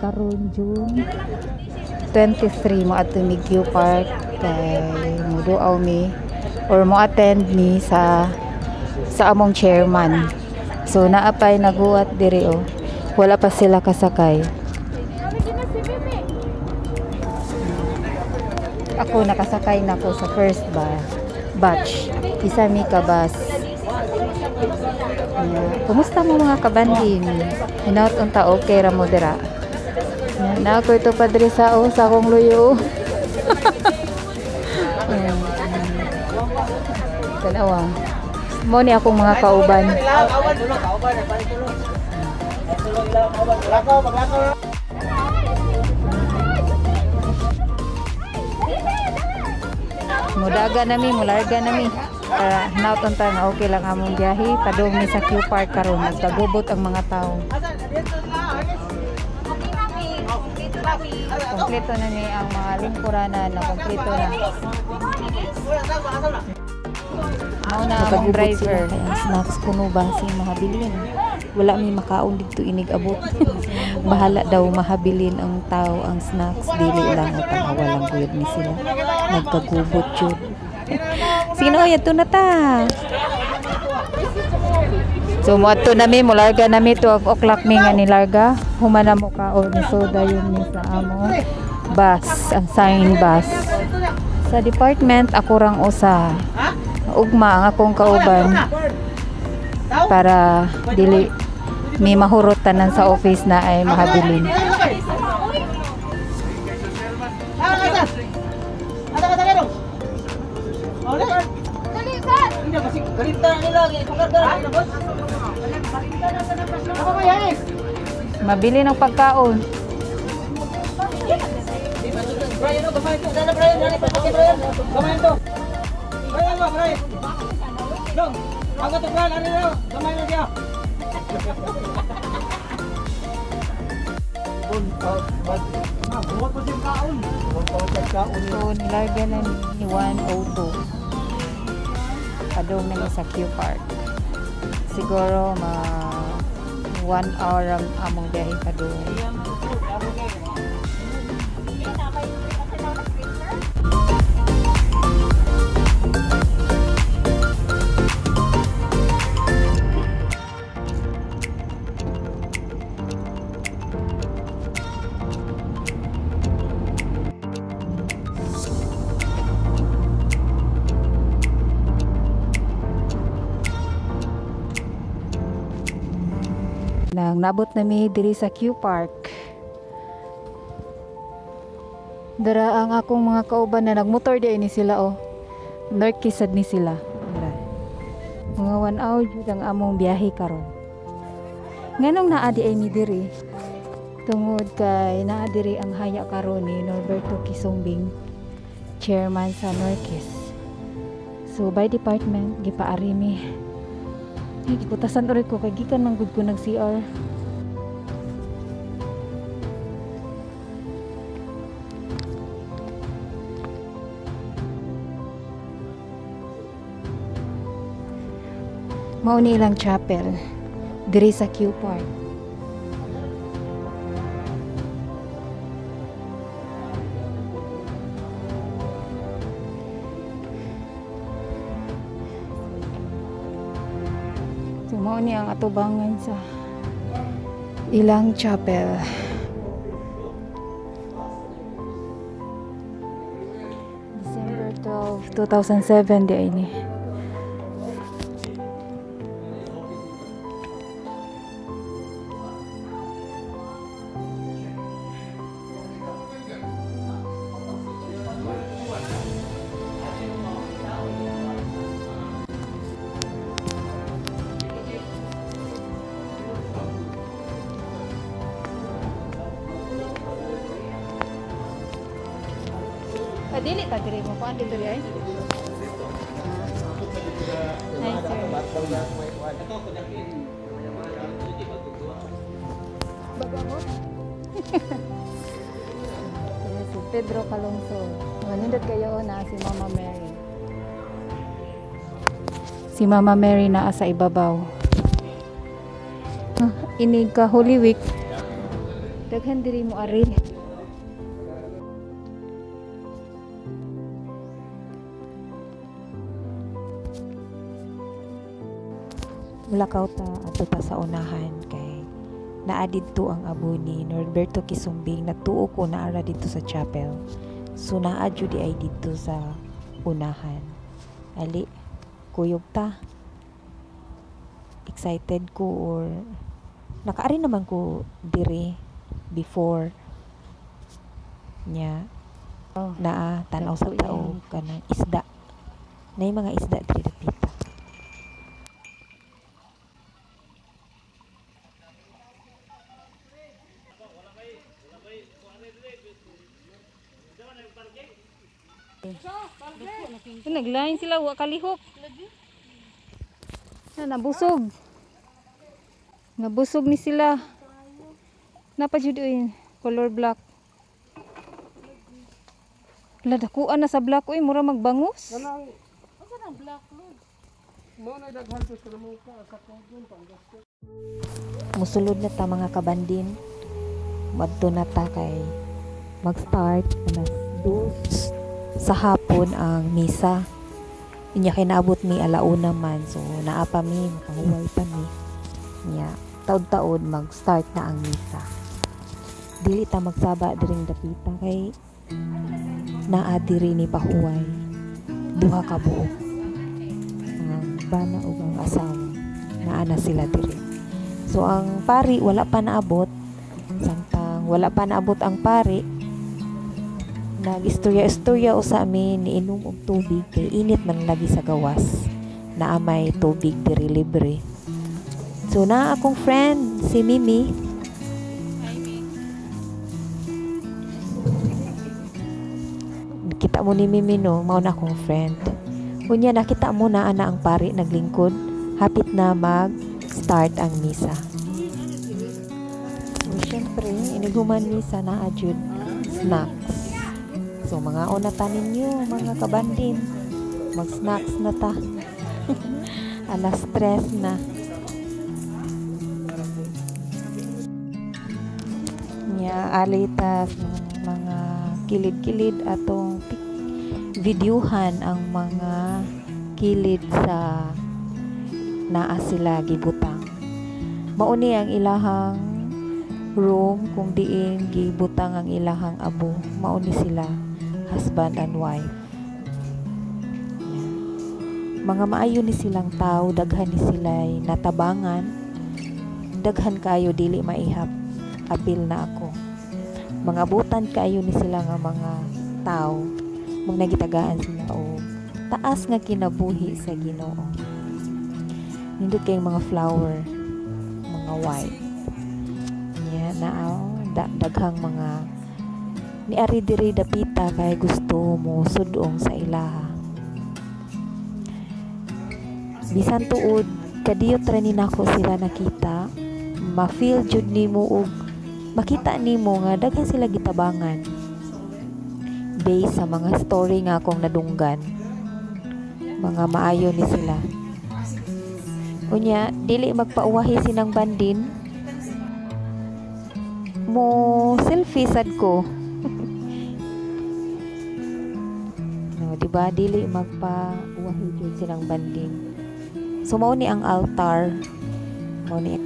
karon June 23 mo ato mi Q Park kay muduaw mi or mo attend mi sa among chairman. So naapay naguwat diri oh. Wala pa sila kasakay. Ako nakasakay na ko sa first batch. Isa mi ka bus. Kumusta mo mga kabanding? Hinaut unta okay ra mo dira. Na ako ito padre sa akong luyo. Tanawa. Mo ni akong mga kauban. Mudaga nami, mularga nami. Hinaut unta na okay lang among biyahe. Padung ni sa Q Park karon nagkagubot ang mga tao. Kompleto na ni ang mga lingkuranan na kompleto na. Mauna ang driver. Ang snacks kuno ba si mga bilin. Wala may makaon dito inig abot. Bahala daw mahabilin ang tao ang snacks. Dili lang at ang walang guyod ni sila. Nagkagubot yun. Sino yato na ta? So muadto nami mularga nami 12 o'clock mi nga nilarga. Humana mo kaon ni soda yun ni sa amo bus, assigned bus. Sa department ako rang usa. Ugma ang akong kauban para dili may mahurot tanan sa office na ay mahabilin. Mabili ng pagkaon. So nilarga na ni 102 padung na sa Q Park. Siguro 1 hour ang among biyahe padung. Nang nabot nami diri sa Q Park. Dara ang akong mga kauban na nagmotor di ni sila oh. Norkisad ni sila. Dara. Mga 1 hour jud ang among biyahe karon. Nganong naa di ay mi diri? Tungod kay naa diri ang haya karon ni Norberto Kisumbing, chairman sa Norkis. So by department gipaari mi. Ay, giputasan ulit ko kay gikan man gud ko nag CR. Mao ni ilang chapel diri sa Q Park. Mao ni ang atubangan sa ilang chapel. December 12, 2007 di ay ni. Dili ta diri mo kuan dito ay. Nice sir. Bago si Pedro Calonso. Manindot kayo na si Mama Mary. Si Mama Mary na sa ibabaw. Inig ka Holy Week. Daghan diri mo ari. Mulakaw ta adto ta sa unahan kay naa didto ang abo ni Norberto Kisumbing natuo ko naara dito sa chapel. So naa jud ay dito sa unahan. Ali kuyog ta. Excited ko or nakaari naman ko dire before nya naa tanaw sa tao kanang isda. Nay mga isda diri dapita. Naglain sila wa kalihok. Nabusog. Nabusog ni sila. Napa jud color black. Wala dakuan na sa black oy mura magbangus. Asa nang black lord? Mo na daghan sa muka sa kodon panggastos. Musulod na ta mga kabandin. Madto na ta kay mag-start alas 2 sa hapon ang misa. Inya kay naabot mi alauna man. So naa pa mi makahuway pa mi. Nya taud-taud mag-start na ang misa. Dili ta magsaba diring dapita kay naa diri ni pahuway. Duha ka buok. Ang bana ug ang asawa. Naa na sila diri. So ang pari wala pa naabot. Samtang wala pa naabot ang pari, nag-istorya-istorya usa amin niinom og tubig kay init man lagi sa gawas. Naa may tubig diri libre. So na akong friend si Mimi. Kita mo ni Mimi no, mao na akong friend. Unya nakita mo na ana ang pari naglingkod, hapit na mag-start ang misa. So syempre, iniguman misa na adjud snacks. So mga una tanin nyo, mga kabandin, mag-snacks na ta. Alas 3 na. Nya alitas mga kilid-kilid atong videohan ang mga kilid sa naa sila gibutang. Mauni ang ilahang room kung diin gibutang ang ilahang abo. Mauni sila husband and wife. Mga maayo ni silang tao, daghan ni sila'y natabangan, daghan kayo dili maihap, apil na ako. Mga butan kayo ni sila nga mga tao, mong nagitagaan sila o taas nga kinabuhi sa Ginoo. Nindot kayong mga flower, mga white. Yan na daghang mga ni ari diri dapita kay gusto mo sudong sa ilaha. Bisan tuod kadiyot ra ni nako sila nakita, ma-feel jud nimo og makita nimo nga daghan sila gitabangan based sa mga story nga akong nadunggan. Mga maayo ni sila. Unya dili magpauwahi sinang bandin. Mo selfie sad ko. No, diba dili magpauwahi jud silang banding. So mao ni ang altar. Mao ni.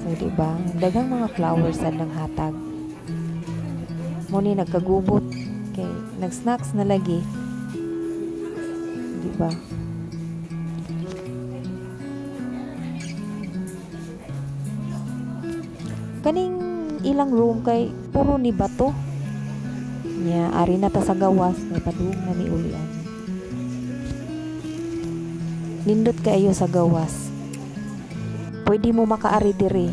So diba, daghang mga flowers sad nang hatag. Mao ni nagkagubot kay nag-snacks na lagi. Diba? Kaning ilang room kay puro ni bato. Nya ari na ta sa gawas may padung na ni ulian. Nindot kaayo sa gawas. Pwede mo makaari diri.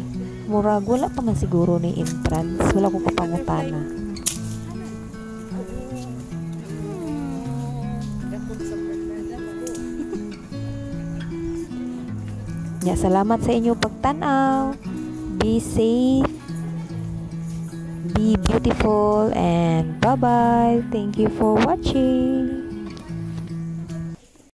Murag wala pa man siguro ni entrance, wala ko kapangutana. Nya salamat sa inyo pagtan-aw. Be safe, be beautiful, and bye-bye. Thank you for watching.